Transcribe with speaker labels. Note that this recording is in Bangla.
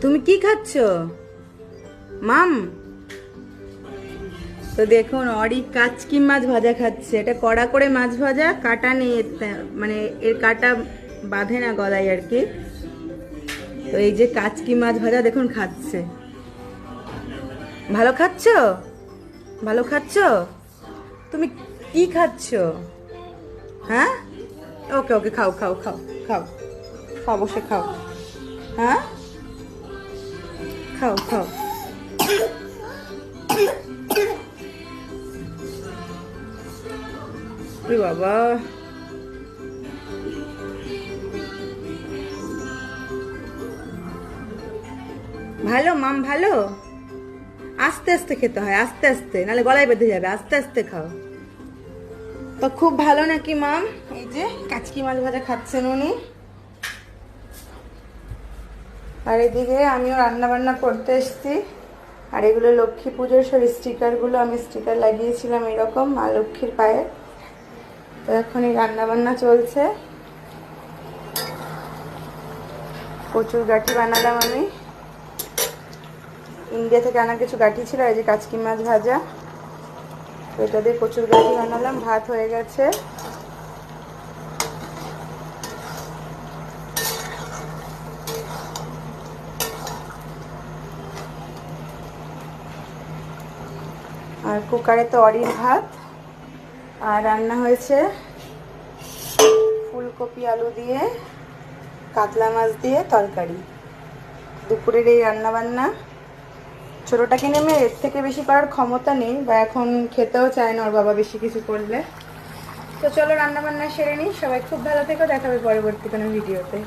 Speaker 1: তুমি কি খাচ্ছ মাম? তো দেখুন অরি কাচকি মাছ ভাজা খাচ্ছে। এটা কড়া করে মাছ ভাজা, কাটা নেই, মানে এর কাটা বাঁধে না গলায় আর কি। তো এই যে কাচকি মাছ ভাজা দেখুন খাচ্ছে। ভালো খাচ্ছ? ভালো খাচ্ছ? তুমি কি খাচ্ছ? হ্যাঁ, ওকে ওকে, খাও খাও খাও খাও খাও, বসে খাও। হ্যাঁ, খাও খাও। বাবা, ভালো মাম, ভালো। আস্তে আস্তে খেতে হয়, আস্তে আস্তে, নাহলে গলায় বেঁধে যাবে। আস্তে আস্তে খাও। তো খুব ভালো নাকি মাম? এই যে কাচকি মাছ ভাজা খাচ্ছেন উনি। আর এদিকে আমিও রান্না বান্না করতে এসেছি। আর এগুলো লক্ষ্মী পুজোর সব স্টিকারগুলো, আমি স্টিকার লাগিয়েছিলাম এরকম মা লক্ষ্মীর পায়ে। তো এখন এই রান্না বান্না চলছে। কচুর গাঠি বানালাম আমি, ইন্ডিয়া থেকে আনা কিছু গাঠি ছিল। এই যে কাচকি মাছ ভাজা, এটা দিয়ে কচুর গাঠি বানালাম। ভাত হয়ে গেছে। আর কুকারে তো অরির ভাত। আর রান্না হয়েছে ফুলকপি আলু দিয়ে, কাতলা মাছ দিয়ে তরকারি। দুপুরের এই রান্না বান্না। ছোটোটাকে নেমে এর থেকে বেশি করার ক্ষমতা নেই, বা এখন খেতেও চায় না ওর বাবা বেশি কিছু করলে। তো চলো রান্না বান্না সেরে নিই। সবাই খুব ভালো থেকো, দেখাবে পরবর্তী কোনো ভিডিওতে।